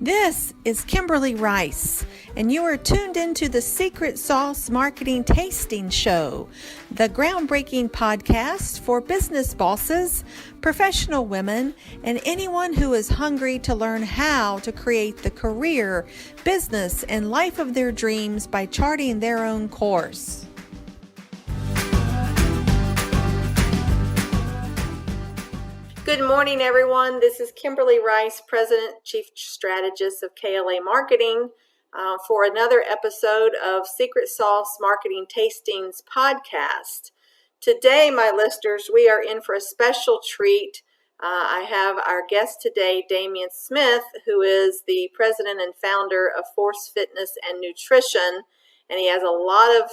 This is Kimberly Rice, and you are tuned into the Secret Sauce Marketing Tasting Show, the groundbreaking podcast for business bosses, professional women, and anyone who is hungry to learn how to create the career, business, and life of their dreams by charting their own course. Good morning, everyone. This is Kimberly Rice, President, Chief Strategist of KLA Marketing, for another episode of Secret Sauce Marketing Tastings podcast. Today, my listeners, we are in for a special treat. I have our guest today, Damien Smith, who is the president and founder of Force Fitness and Nutrition, and he has a lot of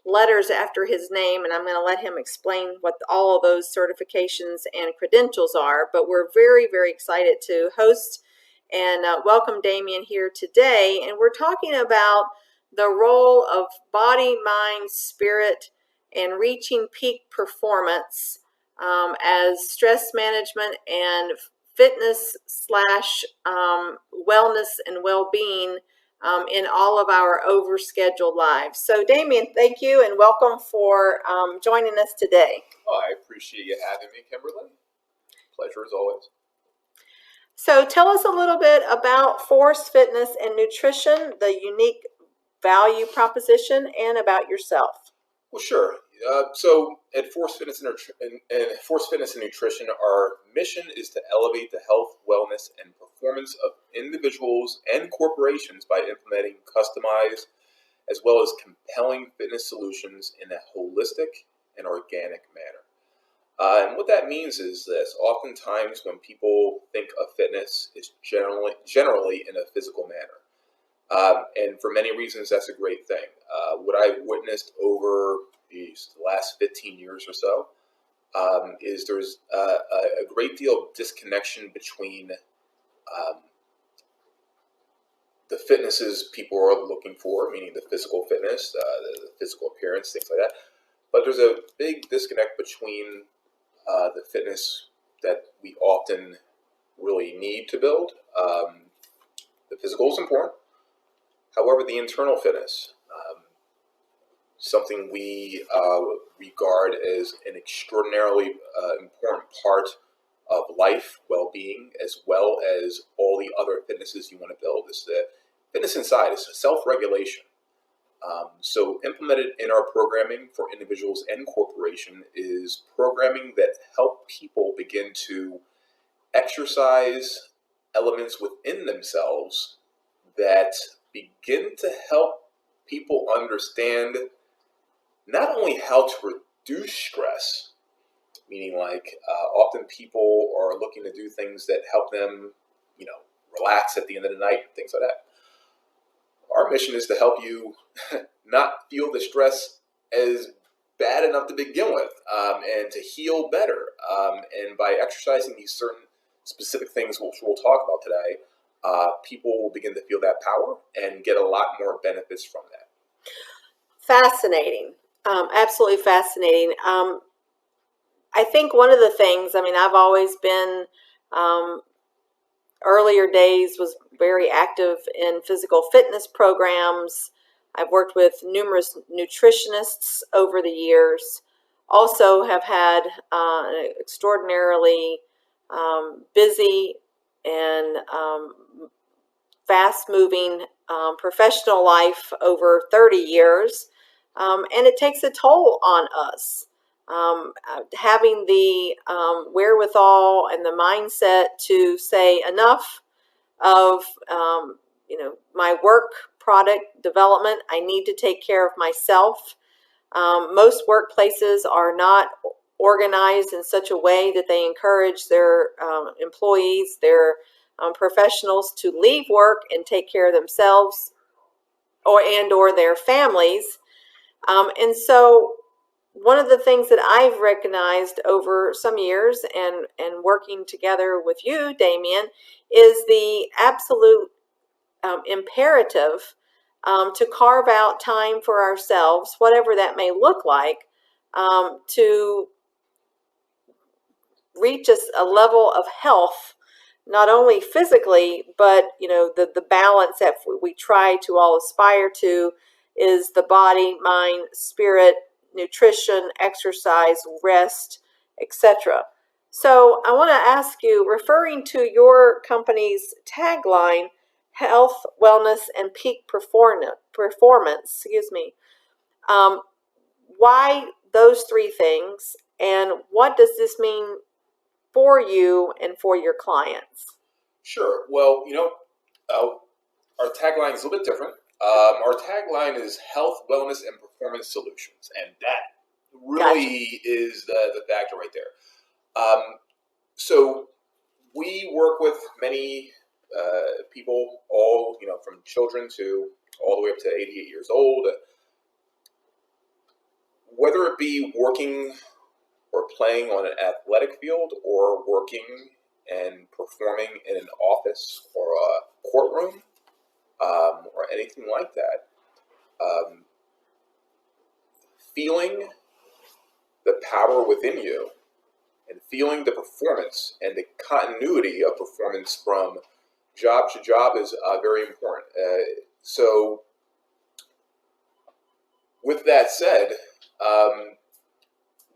letters after his name, and I'm going to let him explain what all of those certifications and credentials are. But we're very, very excited to host and welcome Damien here today. And we're talking about the role of body, mind, spirit, and reaching peak performance as stress management and fitness slash wellness and well-being in all of our overscheduled lives. So, Damien, thank you and welcome for joining us today. Oh, I appreciate you having me, Kimberly. Pleasure as always. So, tell us a little bit about Force Fitness and Nutrition, the unique value proposition, and about yourself. Well, sure. So, at Force Fitness and Nutrition, our mission is to elevate the health, wellness, and performance of individuals and corporations by implementing customized as well as compelling fitness solutions in a holistic and organic manner. And what that means is this: oftentimes when people think of fitness, it's generally in a physical manner. And for many reasons, that's a great thing. What I've witnessed over the last 15 years or so is there's a great deal of disconnection between the fitnesses people are looking for, meaning the physical fitness, the physical appearance, things like that. But there's a big disconnect between the fitness that we often really need to build. The physical is important. However, the internal fitness, something we regard as an extraordinarily important part of life, well-being, as well as all the other fitnesses you want to build, is the fitness inside. It's self-regulation. So implemented in our programming for individuals and corporation is programming that help people begin to exercise elements within themselves that begin to help people understand not only how to reduce stress, meaning like often people are looking to do things that help them, relax at the end of the night, things like that. Our mission is to help you not feel the stress as bad enough to begin with, and to heal better. And by exercising these certain specific things, which we'll talk about today, people will begin to feel that power and get a lot more benefits from that. Fascinating. Absolutely fascinating. I think one of the things, I've always been, earlier days was very active in physical fitness programs. I've worked with numerous nutritionists over the years. Also have had an extraordinarily busy and fast-moving professional life over 30 years. And it takes a toll on us. Having the wherewithal and the mindset to say enough of, my work product development. I need to take care of myself. Most workplaces are not organized in such a way that they encourage their employees, their professionals to leave work and take care of themselves or their families. And so one of the things that I've recognized over some years and working together with you, Damien, is the absolute imperative to carve out time for ourselves, whatever that may look like, to reach a level of health not only physically, but the balance that we try to all aspire to is the body, mind, spirit, nutrition, exercise, rest, etc. So I want to ask you, referring to your company's tagline, health, wellness, and peak performance, um, why those three things, and what does this mean for you and for your clients? Sure. Well, our tagline is a little bit different. Our tagline is health, wellness, and performance solutions, and that really is the factor right there. So we work with many people, all from children to all the way up to 88 years old. Whether it be working or playing on an athletic field, or working and performing in an office or a courtroom, or anything like that, feeling the power within you and feeling the performance and the continuity of performance from job to job is very important. So with that said,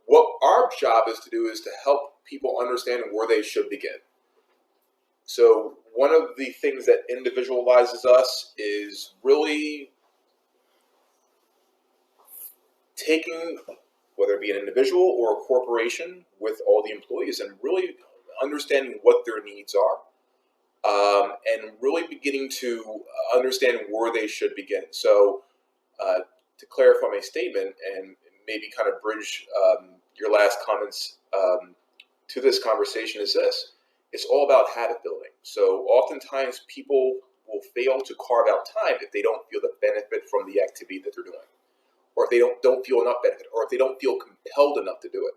what our job is to do is to help people understand where they should begin. So one of the things that individualizes us is really taking, whether it be an individual or a corporation, with all the employees and really understanding what their needs are, and really beginning to understand where they should begin. So to clarify my statement and maybe kind of bridge your last comments to this conversation is this. It's all about habit building. So oftentimes people will fail to carve out time if they don't feel the benefit from the activity that they're doing, or if they don't feel enough benefit, or if they don't feel compelled enough to do it.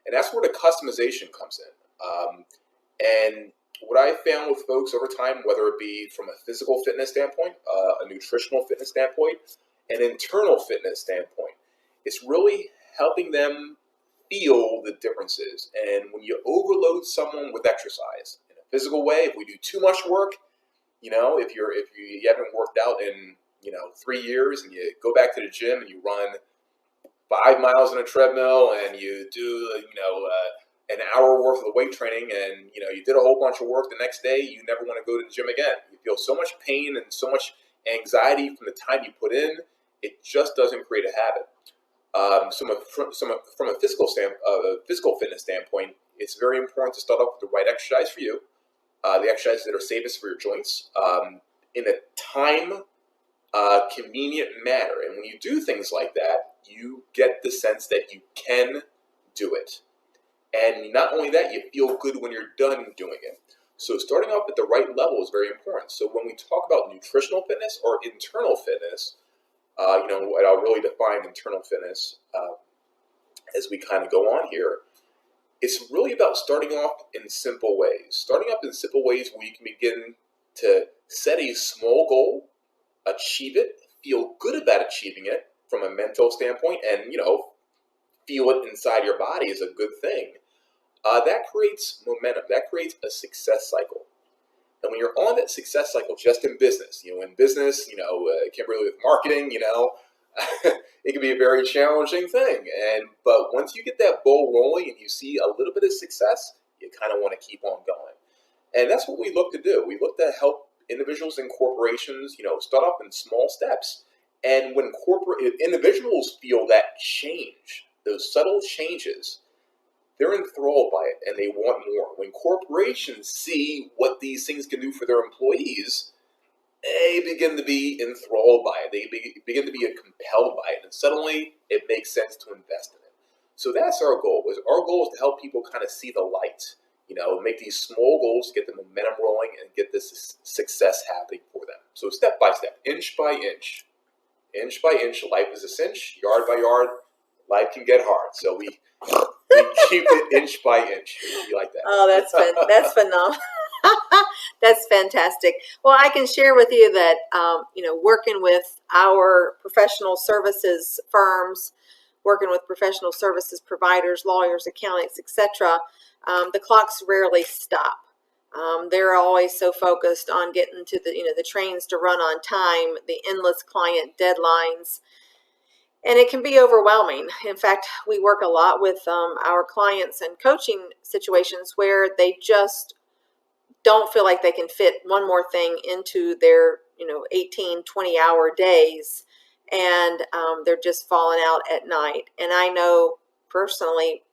And that's where the customization comes in. And what I found with folks over time, whether it be from a physical fitness standpoint, a nutritional fitness standpoint, an internal fitness standpoint, it's really helping them feel the differences. And when you overload someone with exercise in a physical way, if we do too much work, if you haven't worked out in 3 years, and you go back to the gym and you run 5 miles on a treadmill and you do an hour worth of weight training, and you did a whole bunch of work the next day, you never want to go to the gym again. You feel so much pain and so much anxiety from the time you put in. It just doesn't create a habit. From a physical fitness standpoint, it's very important to start off with the right exercise for you, the exercises that are safest for your joints, in a time convenient manner. And when you do things like that, you get the sense that you can do it. And not only that, you feel good when you're done doing it. So starting off at the right level is very important. So when we talk about nutritional fitness or internal fitness, and I'll really define internal fitness as we kind of go on here, it's really about starting off in simple ways. Starting off in simple ways where you can begin to set a small goal, achieve it, feel good about achieving it from a mental standpoint, and feel it inside your body is a good thing. That creates momentum. That creates a success cycle. And when you're on that success cycle, just in business, Kimberly, with marketing, it can be a very challenging thing. But once you get that ball rolling and you see a little bit of success, you kind of want to keep on going. And that's what we look to do. We look to help individuals and corporations, start off in small steps. And when individuals feel that change, those subtle changes, they're enthralled by it and they want more. When corporations see what these things can do for their employees, they begin to be enthralled by it. They begin to be compelled by it, and suddenly it makes sense to invest in it. So that's our goal. Our goal is to help people kind of see the light, make these small goals, get the momentum rolling, and get this success happening for them. So step by step, inch by inch, life is a cinch, yard by yard, life can get hard. So we keep it inch by inch. You like that? Oh, that's phenomenal. That's fantastic. Well, I can share with you that, working with our professional services firms, working with professional services providers, lawyers, accountants, etc., the clocks rarely stop. They're always so focused on getting to the trains to run on time, the endless client deadlines, and it can be overwhelming. In fact, we work a lot with our clients and coaching situations where they just don't feel like they can fit one more thing into their 18, 20-hour days, and they're just falling out at night. And I know personally,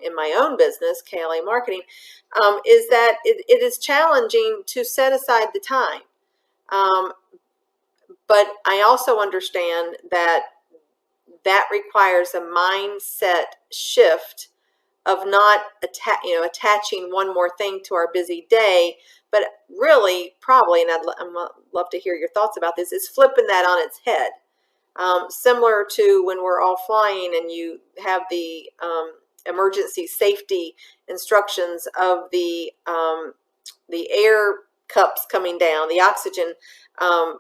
in my own business, KLA Marketing, is that it is challenging to set aside the time. But I also understand that requires a mindset shift of not attaching one more thing to our busy day, but really probably, and I'd love to hear your thoughts about this, is flipping that on its head. Similar to when we're all flying and you have the emergency safety instructions of the air cups coming down, the oxygen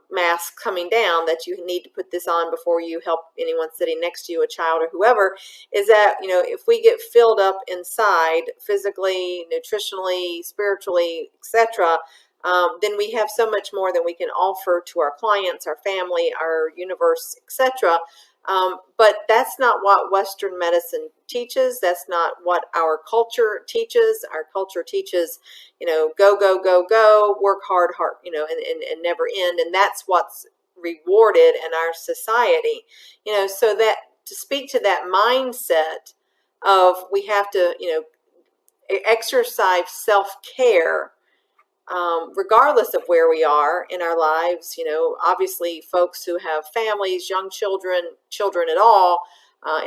mask coming down, that you need to put this on before you help anyone sitting next to you, a child or whoever, is that, if we get filled up inside physically, nutritionally, spiritually, etc., then we have so much more than we can offer to our clients, our family, our universe, etc. But that's not what Western medicine teaches. That's not what our culture teaches. Our culture teaches, go, go, go, go, work hard, and never end. And that's what's rewarded in our society. So that, to speak to that mindset of, we have to, exercise self-care, regardless of where we are in our lives. Obviously folks who have families, young children at all,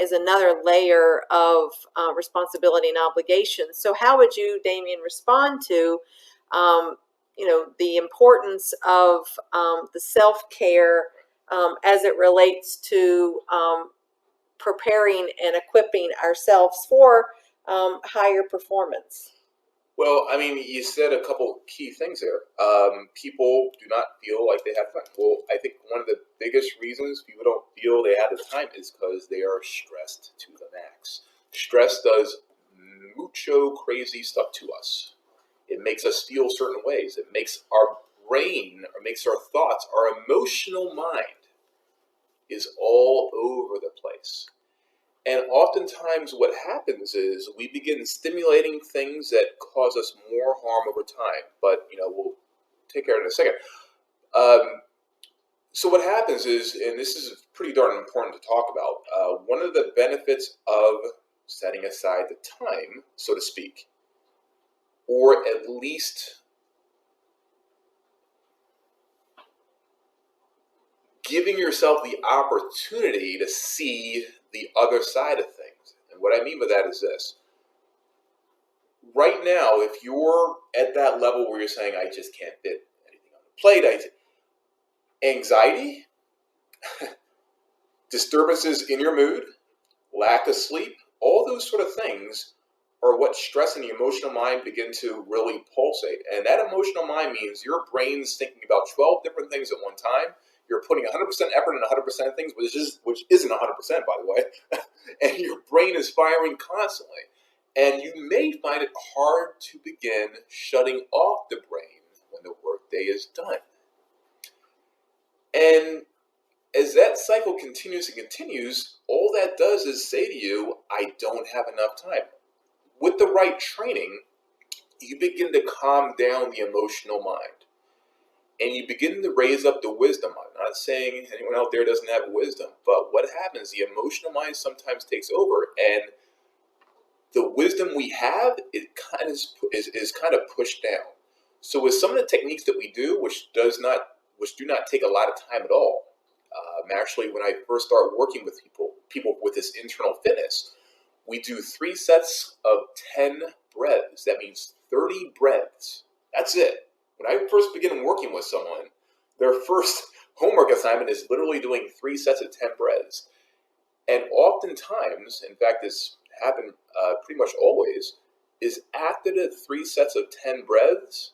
is another layer of responsibility and obligation. So how would you, Damien, respond to the importance of the self-care as it relates to preparing and equipping ourselves for higher performance? Well, I mean, you said a couple key things there. People do not feel like they have time. Well, I think one of the biggest reasons people don't feel they have the time is because they are stressed to the max. Stress does mucho crazy stuff to us. It makes us feel certain ways. It makes our brain, or makes our thoughts, our emotional mind is all over the place. And oftentimes what happens is we begin stimulating things that cause us more harm over time. But, we'll take care of it in a second. So what happens is, and this is pretty darn important to talk about, one of the benefits of setting aside the time, so to speak, or at least giving yourself the opportunity to see the other side of things. And what I mean by that is this. Right now, if you're at that level where you're saying, I just can't fit anything on the plate, anxiety, disturbances in your mood, lack of sleep, all those sort of things are what stress and the emotional mind begin to really pulsate. And that emotional mind means your brain's thinking about 12 different things at one time. You're putting 100% effort into 100% of things, which isn't 100%, by the way. And your brain is firing constantly. And you may find it hard to begin shutting off the brain when the workday is done. And as that cycle continues and continues, all that does is say to you, I don't have enough time. With the right training, you begin to calm down the emotional mind. And you begin to raise up the wisdom. I'm not saying anyone out there doesn't have wisdom, but what happens, the emotional mind sometimes takes over, and the wisdom we have, is kind of pushed down. So with some of the techniques that we do, which do not take a lot of time at all, actually, when I first start working with people with this internal fitness, we do 3 sets of 10 breaths. That means 30 breaths. That's it. When I first begin working with someone, their first homework assignment is literally doing 3 sets of 10 breaths. And oftentimes, in fact, this happened pretty much always, is after the 3 sets of 10 breaths,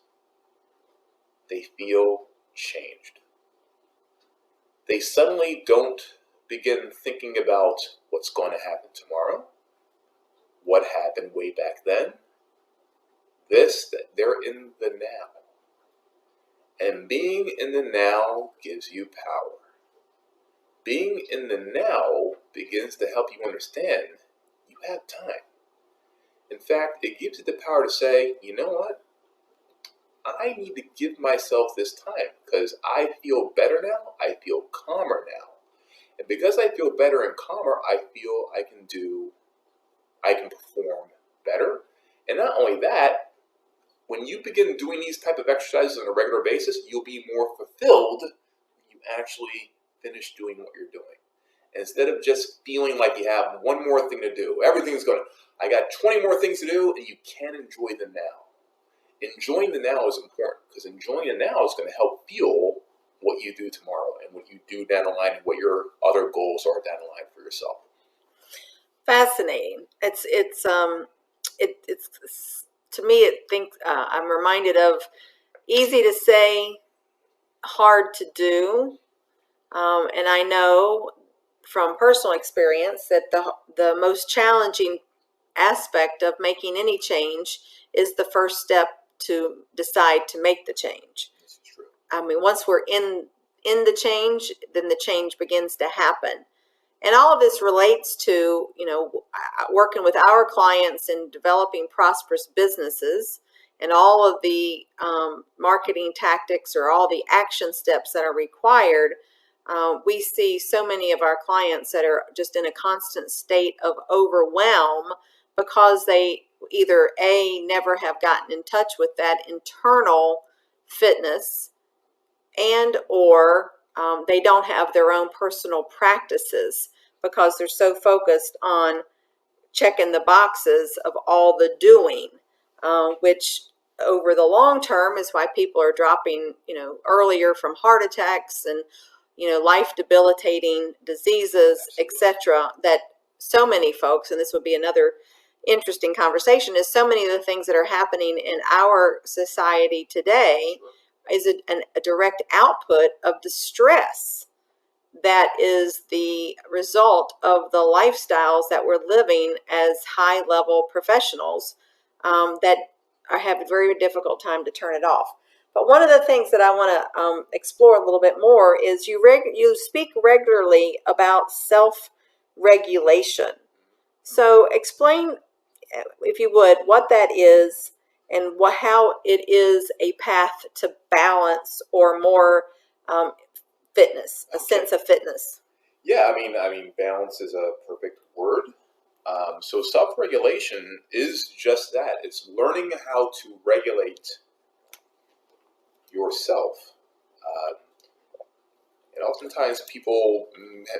they feel changed. They suddenly don't begin thinking about what's going to happen tomorrow, what happened way back then. they're in the now. And being in the now gives you power. Being in the now begins to help you understand you have time. In fact, it gives you the power to say, you know what? I need to give myself this time because I feel better now. I feel calmer now. And because I feel better and calmer, I feel I can perform better. And not only that, when you begin doing these type of exercises on a regular basis, you'll be more fulfilled when you actually finish doing what you're doing. Instead of just feeling like you have one more thing to do. Everything's going, I got 20 more things to do, and you can't enjoy the now. Enjoying the now is important because enjoying the now is going to help fuel what you do tomorrow and what you do down the line and what your other goals are down the line for yourself. Fascinating. It's to me. I'm reminded of easy to say, hard to do, and I know from personal experience that the most challenging aspect of making any change is the first step to decide to make the change. This is true. I mean, once we're in the change, then the change begins to happen. And all of this relates to, working with our clients and developing prosperous businesses and all of the marketing tactics or all the action steps that are required. We see so many of our clients that are just in a constant state of overwhelm because they either never have gotten in touch with that internal fitness, and or they don't have their own personal practices because they're so focused on checking the boxes of all the doing, which over the long term is why people are dropping, earlier from heart attacks and, life debilitating diseases, etc. That so many folks, and this would be another interesting conversation, is so many of the things that are happening in our society today is a direct output of the stress that is the result of the lifestyles that we're living as high-level professionals that have a very difficult time to turn it off. But one of the things that I want to explore a little bit more is you speak regularly about self-regulation. So explain, if you would, what that is and how it is a path to balance or more fitness, a sense of fitness. Yeah, I mean, balance is a perfect word. So self-regulation is just that. It's learning how to regulate yourself. And oftentimes people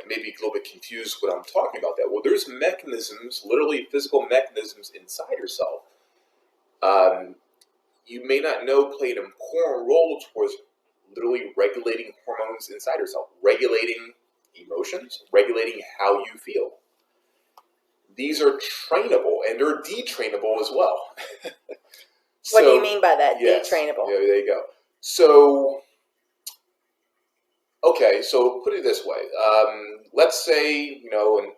may be a little bit confused when I'm talking about that. Well, there's mechanisms, literally physical mechanisms inside yourself. You may not know play an important role towards literally regulating hormones inside yourself, regulating emotions, regulating how you feel. These are trainable and they're detrainable as well. What do you mean by that, yes, detrainable? Yeah, there you go. So, okay, so put it this way. Let's say, and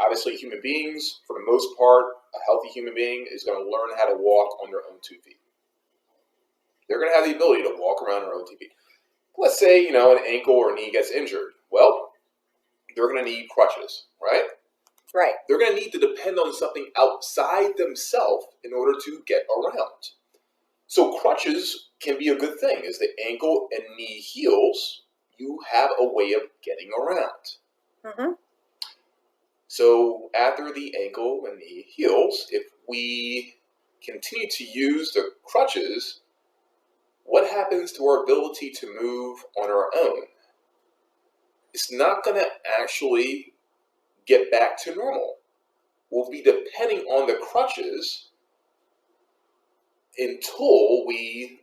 obviously human beings, for the most part, a healthy human being is going to learn how to walk on their own 2 feet. They're going to have the ability to walk around their own 2 feet. Let's say, an ankle or knee gets injured. Well, they're going to need crutches, right? Right. They're going to need to depend on something outside themselves in order to get around. So crutches can be a good thing. As the ankle and knee heals, you have a way of getting around. Mm-hmm. So after the ankle and knee heals, if we continue to use the crutches, what happens to our ability to move on our own? It's not going to actually get back to normal. We'll be depending on the crutches until we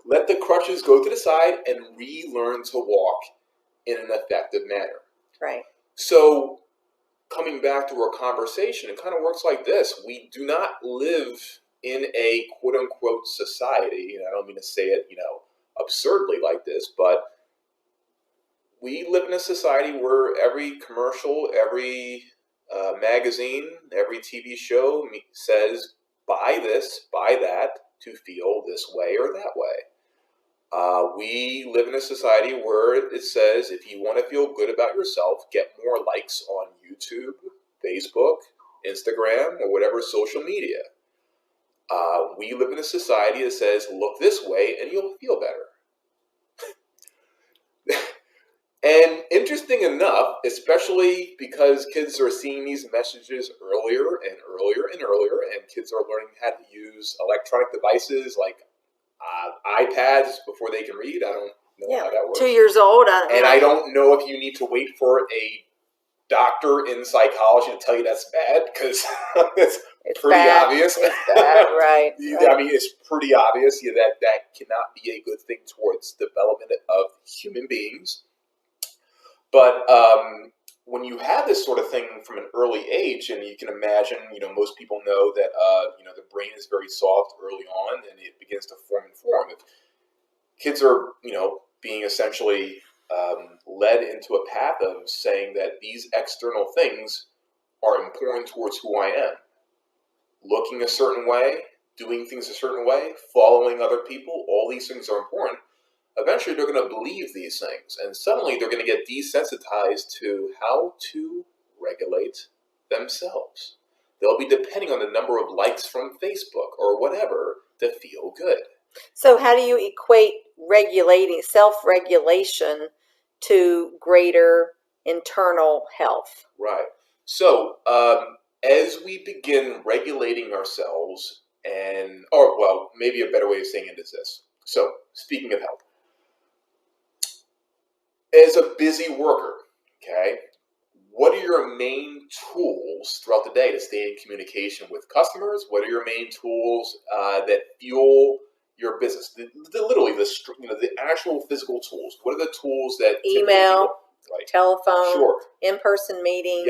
let the crutches go to the side and relearn to walk in an effective manner. Right. So coming back to our conversation, it kind of works like this. We do not live in a quote-unquote society, and I don't mean to say it, absurdly like this, but we live in a society where every commercial, every magazine, every TV show says, buy this, buy that, to feel this way or that way. We live in a society where it says if you want to feel good about yourself, get more likes on YouTube, Facebook, Instagram, or whatever social media. We live in a society that says look this way and you'll feel better. And interesting enough, especially because kids are seeing these messages earlier and earlier and earlier, and kids are learning how to use electronic devices like iPads before they can read. I don't know how that works. 2 years old. I don't know if you need to wait for a doctor in psychology to tell you that's bad, because it's pretty bad. obvious. It's bad, right? I mean, it's pretty obvious that cannot be a good thing towards development of human beings. But when you have this sort of thing from an early age, and you can imagine, most people know that, the brain is very soft early on, and it begins to form and form. If kids are, being essentially led into a path of saying that these external things are important towards who I am, looking a certain way, doing things a certain way, following other people, all these things are important. Eventually they're going to believe these things, and suddenly they're going to get desensitized to how to regulate themselves. They'll be depending on the number of likes from Facebook or whatever to feel good. So how do you equate self-regulation to greater internal health? Right. So as we begin regulating ourselves, maybe a better way of saying it is this. So speaking of health, as a busy worker, okay, what are your main tools throughout the day to stay in communication with customers? What are your main tools that fuel your business? Literally, the actual physical tools. What are the tools that email, telephone, sure, in-person meetings,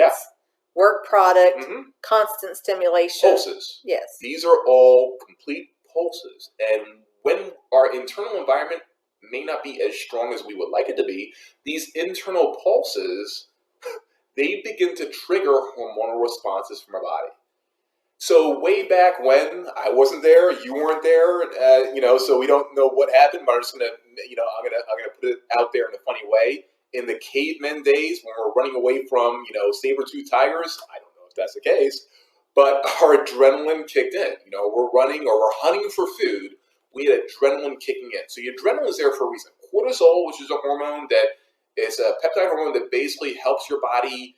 work product, constant stimulation, pulses? Yes, these are all complete pulses. And when our internal environment may not be as strong as we would like it to be, these internal pulses, they begin to trigger hormonal responses from our body. So way back when, I wasn't there, you weren't there, so we don't know what happened, but I'm just gonna, I'm gonna put it out there in a funny way. In the cavemen days, when we're running away from, saber-toothed tigers, I don't know if that's the case, but our adrenaline kicked in. We're running or we're hunting for food. We had adrenaline kicking in. So your adrenaline is there for a reason. Cortisol, which is a hormone that is a peptide hormone that basically helps your body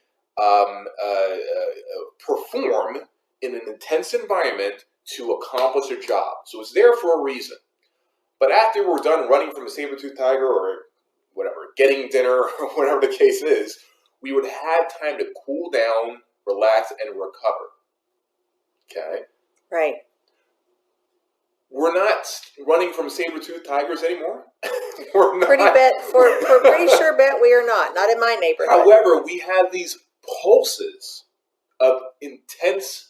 perform in an intense environment to accomplish a job. So it's there for a reason. But after we're done running from a saber-toothed tiger or whatever, getting dinner or whatever the case is, we would have time to cool down, relax, and recover. Okay? Right. We're not running from saber-toothed tigers anymore. We're not. Pretty sure bet we are not. Not in my neighborhood. However, we have these pulses of intense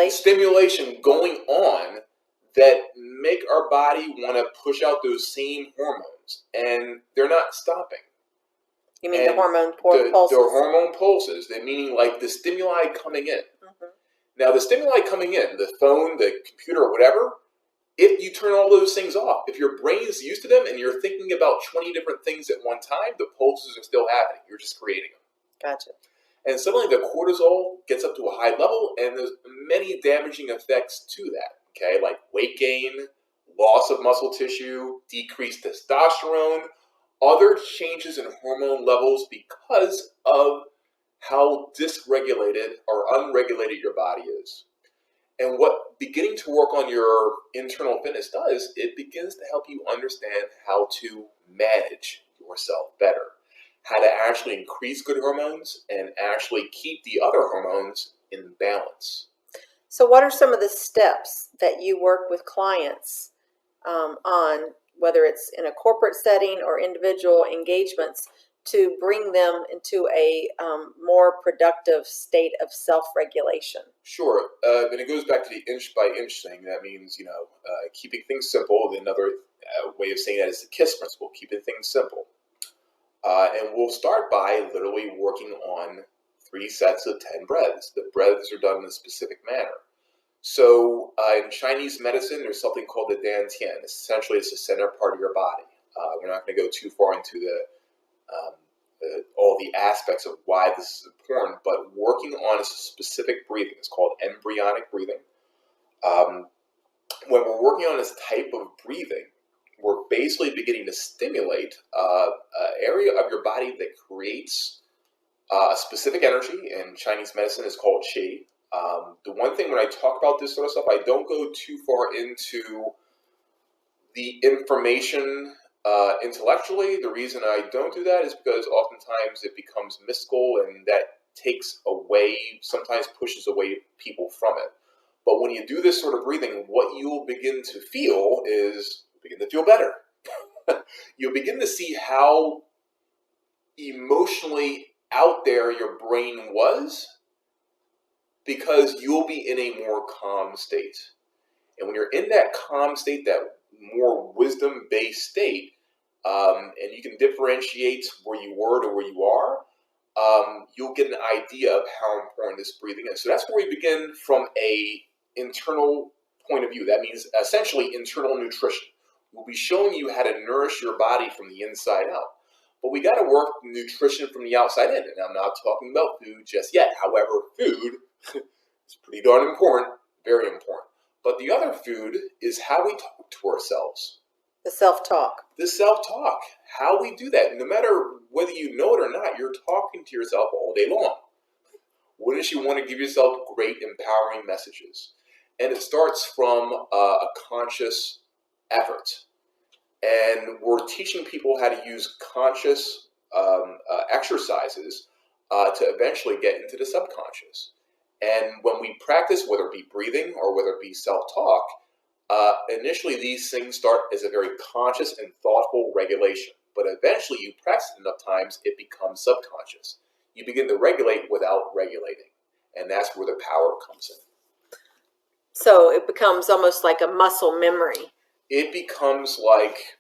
stimulation going on that make our body want to push out those same hormones, and they're not stopping. You mean the hormone pulses? The hormone pulses, meaning like the stimuli coming in. Mm-hmm. Now, the stimuli coming in, the phone, the computer, or whatever, if you turn all those things off, if your brain's used to them and you're thinking about 20 different things at one time, the pulses are still happening. You're just creating them. Gotcha. And suddenly the cortisol gets up to a high level, and there's many damaging effects to that. Okay, like weight gain, loss of muscle tissue, decreased testosterone, other changes in hormone levels because of how dysregulated or unregulated your body is. And what beginning to work on your internal fitness does, it begins to help you understand how to manage yourself better, how to actually increase good hormones and actually keep the other hormones in balance. So what are some of the steps that you work with clients on, whether it's in a corporate setting or individual engagements, to bring them into a more productive state of self-regulation? Sure. And it goes back to the inch-by-inch thing. That means, keeping things simple. Another way of saying that is the KISS principle, keeping things simple. And we'll start by literally working on 3 sets of 10 breaths. The breaths are done in a specific manner. So in Chinese medicine, there's something called the Dantian. Essentially, it's the center part of your body. We're not going to go too far into all the aspects of why this is important, but working on a specific breathing is called embryonic breathing. When we're working on this type of breathing, we're basically beginning to stimulate an area of your body that creates a specific energy. In Chinese medicine, is called qi. The one thing when I talk about this sort of stuff, I don't go too far into the information intellectually. The reason I don't do that is because oftentimes it becomes mystical, and that takes away, sometimes pushes away people from it. But when you do this sort of breathing, what you'll begin to feel is, begin to feel better. You'll begin to see how emotionally out there your brain was, because you'll be in a more calm state. And when you're in that calm state, that more wisdom-based state, and you can differentiate where you were to where you are, you'll get an idea of how important this breathing is. So that's where we begin from a internal point of view. That means essentially internal nutrition. We'll be showing you how to nourish your body from the inside out. But we got to work nutrition from the outside in. And I'm not talking about food just yet. However, food is pretty darn important, very important. But the other food is how we talk to ourselves. The self-talk. The self-talk. How we do that. No matter whether you know it or not, you're talking to yourself all day long. Wouldn't you want to give yourself great, empowering messages? And it starts from a conscious effort. And we're teaching people how to use conscious exercises to eventually get into the subconscious. And when we practice, whether it be breathing or whether it be self-talk, initially these things start as a very conscious and thoughtful regulation. But eventually you practice it enough times, it becomes subconscious. You begin to regulate without regulating. And that's where the power comes in. So it becomes almost like a muscle memory. It becomes like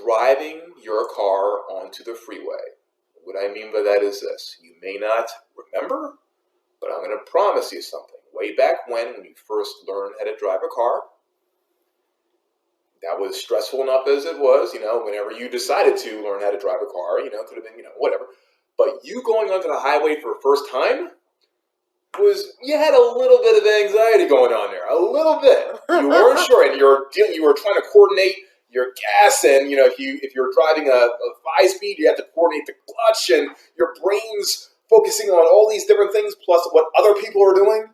driving your car onto the freeway. What I mean by that is this. You may not remember, but I'm going to promise you something. Way back when you first learned how to drive a car, that was stressful enough as it was, whenever you decided to learn how to drive a car, it could have been, whatever. But you going onto the highway for the first time, you had a little bit of anxiety going on there, a little bit. You weren't sure, and you were trying to coordinate your gas, and if you're driving a 5-speed, you have to coordinate the clutch, and your brain's focusing on all these different things plus what other people are doing.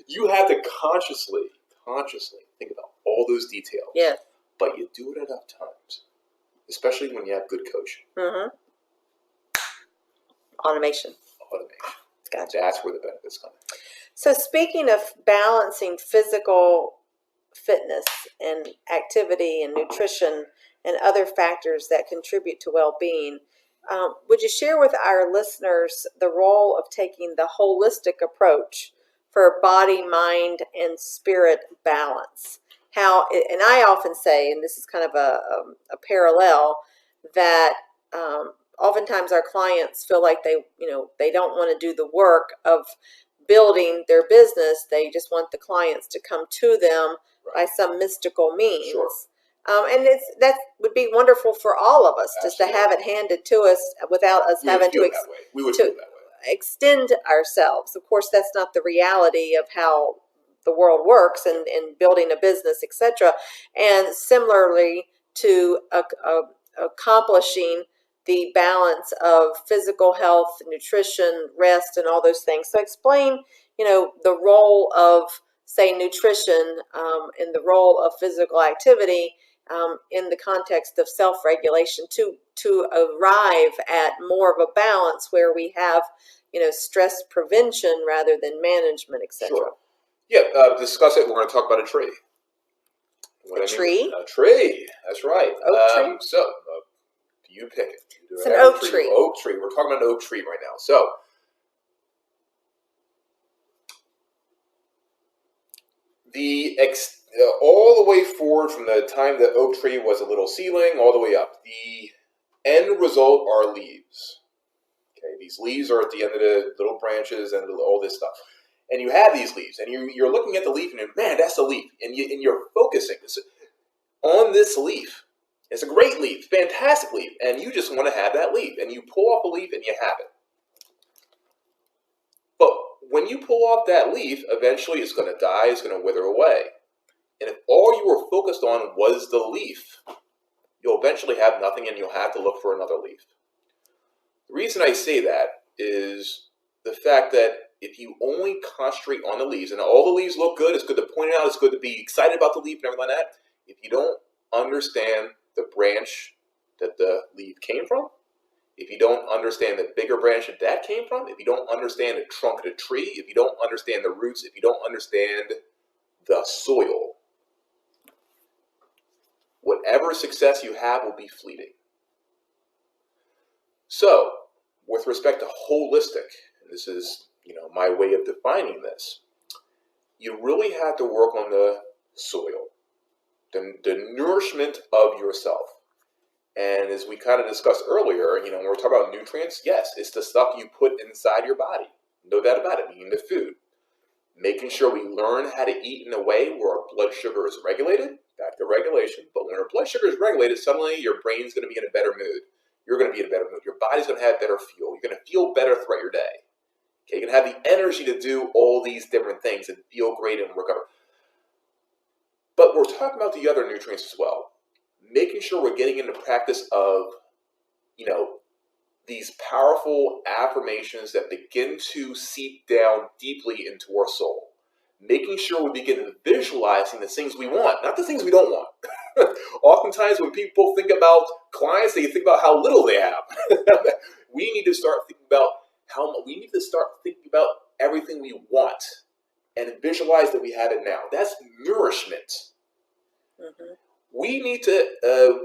You have to consciously think about all those details. Yeah. But you do it enough times, especially when you have good coaching. Mm-hmm. Automation. Gotcha. That's where the benefits come in. So speaking of balancing physical fitness and activity and nutrition and other factors that contribute to well-being, would you share with our listeners the role of taking the holistic approach for body, mind, and spirit balance? And I often say, and this is kind of a parallel, that oftentimes our clients feel like they don't want to do the work of building their business. They just want the clients to come to them by some mystical means. Sure. And that would be wonderful for all of us, Absolutely. just to have it handed to us without us having to extend ourselves. Of course, that's not the reality of how the world works and building a business, etc. And similarly to accomplishing the balance of physical health, nutrition, rest, and all those things. So explain, the role of, say, nutrition and the role of physical activity in the context of self-regulation to arrive at more of a balance where we have, stress prevention rather than management, etc. Sure. Yeah, discuss it. We're going to talk about a tree. A tree? A tree. That's right. Oak tree? So, you pick it. It's an oak tree. Oak tree. We're talking about an oak tree right now. So, all the way forward from the time the oak tree was a little seedling, all the way up, the end result are leaves. Okay, these leaves are at the end of the little branches and all this stuff. And you have these leaves, and you're looking at the leaf, and man, that's a leaf, and you're focusing on this leaf. It's a great leaf, fantastic leaf, and you just want to have that leaf, and you pull off a leaf, and you have it. But when you pull off that leaf, eventually it's going to die, it's going to wither away. And if all you were focused on was the leaf, you'll eventually have nothing, and you'll have to look for another leaf. The reason I say that is the fact that if you only concentrate on the leaves, and all the leaves look good, it's good to point it out, it's good to be excited about the leaf and everything like that. If you don't understand the branch that the leaf came from, if you don't understand the bigger branch that came from, if you don't understand the trunk of the tree, if you don't understand the roots, if you don't understand the soil, whatever success you have will be fleeting. So, with respect to holistic, and this is my way of defining this, you really have to work on the soil, the nourishment of yourself. And as we kind of discussed earlier, when we're talking about nutrients, yes, it's the stuff you put inside your body. No doubt about it, meaning the food. Making sure we learn how to eat in a way where our blood sugar is regulated, back to regulation. But when our blood sugar is regulated, suddenly your brain's going to be in a better mood. You're going to be in a better mood. Your body's going to have better fuel. You're going to feel better throughout your day. Okay, you're going to have the energy to do all these different things and feel great and recover. But we're talking about the other nutrients as well. Making sure we're getting into practice of, these powerful affirmations that begin to seep down deeply into our soul. Making sure we begin visualizing the things we want, not the things we don't want. Oftentimes when people think about clients, they think about how little they have. We need to start thinking about everything we want and visualize that we have it now. That's nourishment. Mm-hmm. We need to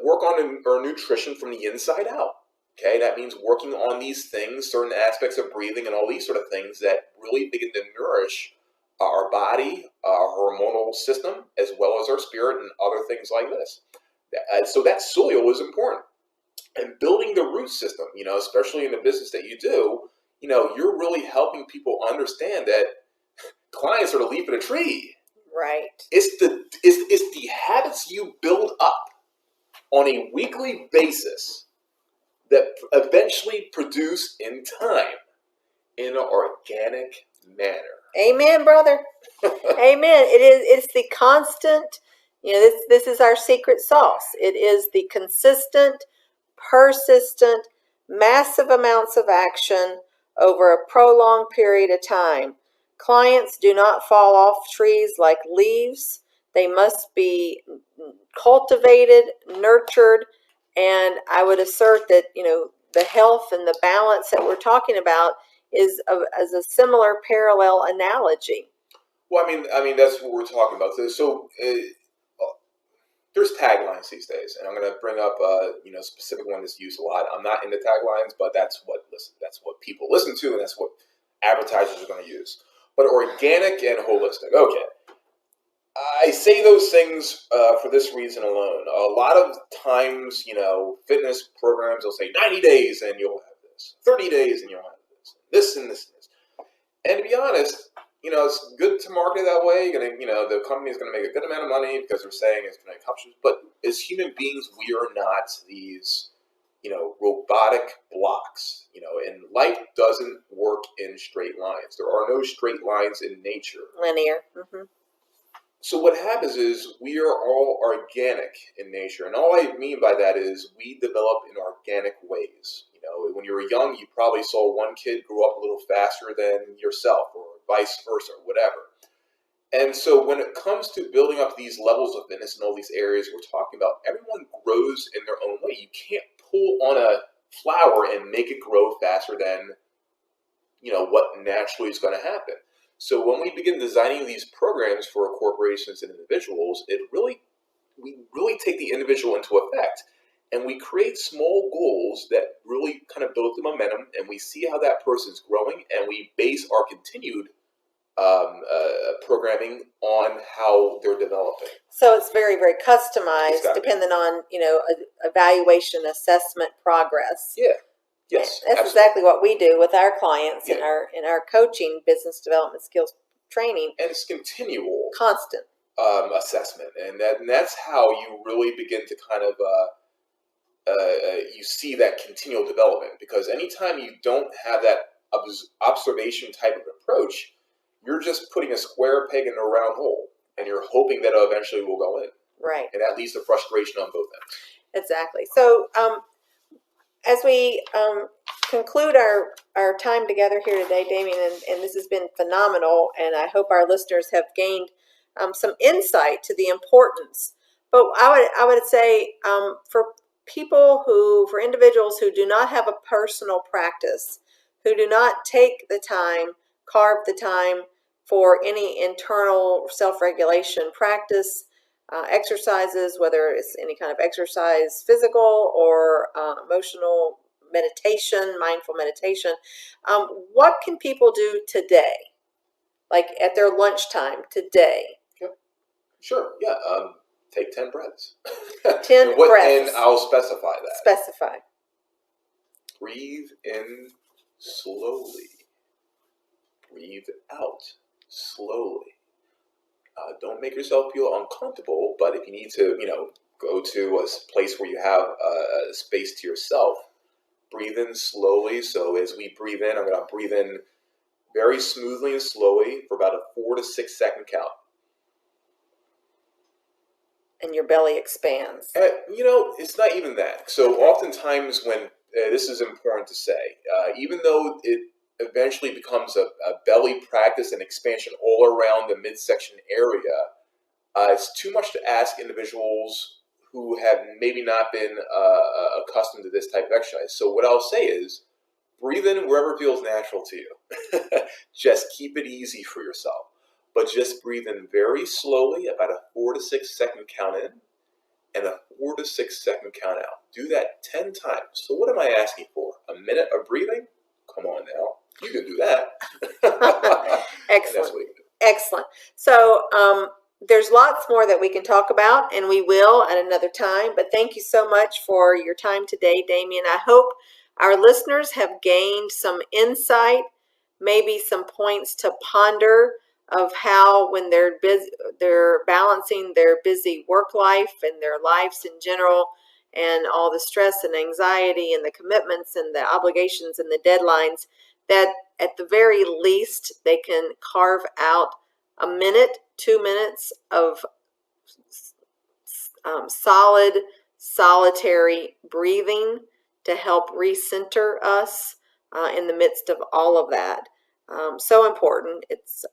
work on our nutrition from the inside out. Okay, that means working on these things, certain aspects of breathing and all these sort of things that really begin to nourish our body, our hormonal system, as well as our spirit and other things like this. So that soil is important. And building the root system, especially in the business that you do, you're really helping people understand that clients are the leaf of the tree. Right. It's the habits you build up on a weekly basis that eventually produce in time in an organic manner. Amen, brother. Amen. It's the constant, this is our secret sauce. It is the consistent, persistent, massive amounts of action over a prolonged period of time. Clients do not fall off trees like leaves. They must be cultivated, nurtured, and I would assert that, the health and the balance that we're talking about is as a similar parallel analogy. Well, I mean that's what we're talking about. So there's taglines these days, and I'm going to bring up a specific one that's used a lot. I'm not into taglines, but that's what people listen to, and that's what advertisers are going to use. But organic and holistic. Okay, I say those things for this reason alone. A lot of times, fitness programs will say 90 days and you'll have this, 30 days and you'll have this and this and this. And to be honest, it's good to market it that way. The company is going to make a good amount of money because they're saying it's going to accomplish. But as human beings, we are not these, robotic blocks. And life doesn't work in straight lines. There are no straight lines in nature. Linear. Mm-hmm. So what happens is we are all organic in nature. And all I mean by that is we develop in organic ways. When you were young, you probably saw one kid grow up a little faster than yourself or vice versa, or whatever. And so when it comes to building up these levels of fitness in all these areas we're talking about, everyone grows in their own way. You can't pull on a flower and make it grow faster than, what naturally is going to happen. So when we begin designing these programs for corporations and individuals, we really take the individual into effect. And we create small goals that really kind of build the momentum, and we see how that person's growing, and we base our continued programming on how they're developing. So it's very, very customized, depending on, evaluation, assessment, progress. Yeah. Yes, That's absolutely. exactly what we do with our clients Yeah. in our coaching, business development skills training. And it's continual Constant. assessment, and that's how you really begin to kind of you see that continual development. Because anytime you don't have that observation type of approach, you're just putting a square peg in a round hole, and you're hoping that it eventually will go in. Right. And that leads to frustration on both ends. Exactly. So as we conclude our time together here today, Damien, and this has been phenomenal, and I hope our listeners have gained some insight to the importance. But I would say for individuals who do not have a personal practice, who do not take the time, carve the time for any internal self-regulation practice, exercises, whether it's any kind of exercise, physical or emotional meditation, mindful meditation. What can people do today, like at their lunchtime today? Yep. Sure. Yeah. Take 10 breaths. 10 breaths. And I'll specify that. Specify. Breathe in slowly. Breathe out slowly. Don't make yourself feel uncomfortable, but if you need to, go to a place where you have a space to yourself, breathe in slowly. So as we breathe in, I'm going to breathe in very smoothly and slowly for about a 4 to 6 second count. And your belly expands. It's not even that. So oftentimes when, this is important to say, even though it eventually becomes a belly practice and expansion all around the midsection area, it's too much to ask individuals who have maybe not been accustomed to this type of exercise. So what I'll say is, breathe in wherever feels natural to you. Just keep it easy for yourself. But just breathe in very slowly, about a 4 to 6 second count in, and a 4 to 6 second count out. Do that 10 times. So what am I asking for? A minute of breathing? Come on now. You can do that. Excellent. Excellent. So there's lots more that we can talk about, and we will at another time. But thank you so much for your time today, Damien. I hope our listeners have gained some insight, maybe some points to ponder of how, when they're busy, they're balancing their busy work life and their lives in general, and all the stress and anxiety and the commitments and the obligations and the deadlines, that at the very least they can carve out a minute, 2 minutes of solitary breathing to help recenter us in the midst of all of that. So important. It's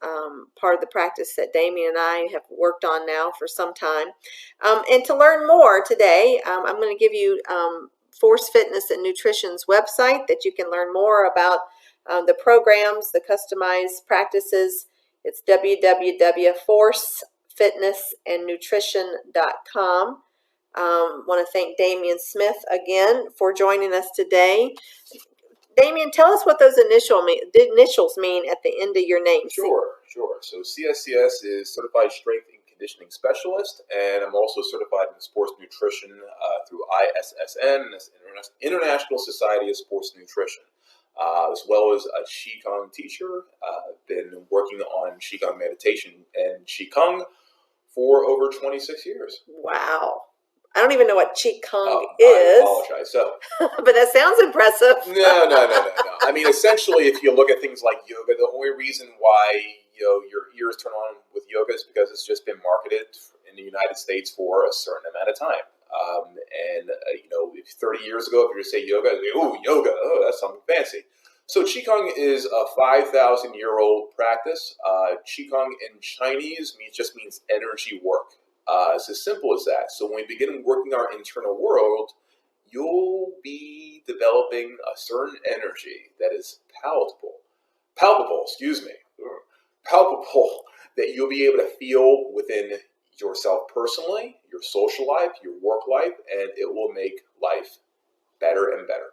part of the practice that Damien and I have worked on now for some time. And to learn more today, I'm going to give you Force Fitness and Nutrition's website that you can learn more about the programs, the customized practices. It's www.forcefitnessandnutrition.com. Want to thank Damien Smith again for joining us today. Damien, tell us what those initials mean at the end of your name. Sure. So CSCS is Certified Strength and Conditioning Specialist, and I'm also certified in sports nutrition through ISSN, International Society of Sports Nutrition, as well as a qigong teacher. I've been working on qigong meditation and qigong for over 26 years. Wow. I don't even know what qigong is. I apologize. So, but that sounds impressive. No. I mean, essentially, if you look at things like yoga, the only reason why your ears turn on with yoga is because it's just been marketed in the United States for a certain amount of time. If 30 years ago, if you were to say yoga, yoga, that's something fancy. So qigong is a 5,000-year-old practice. Qigong in Chinese just means energy work. It's as simple as that. So when we begin working our internal world, you'll be developing a certain energy that is palpable, that you'll be able to feel within yourself personally, your social life, your work life, and it will make life better and better.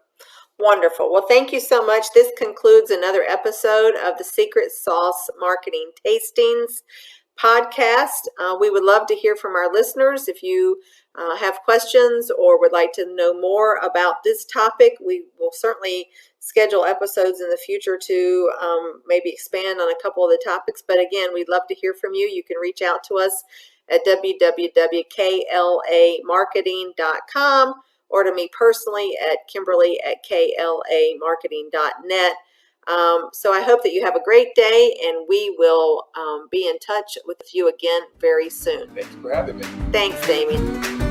Wonderful. Well, thank you so much. This concludes another episode of the Secret Sauce Marketing Tastings. podcast. We would love to hear from our listeners. If you have questions or would like to know more about this topic, we will certainly schedule episodes in the future to maybe expand on a couple of the topics. But again, we'd love to hear from you. You can reach out to us at www.klamarketing.com or to me personally at kimberly@klamarketing.net. So I hope that you have a great day, and we will be in touch with you again very soon. Thanks for having me. Thanks, Damien.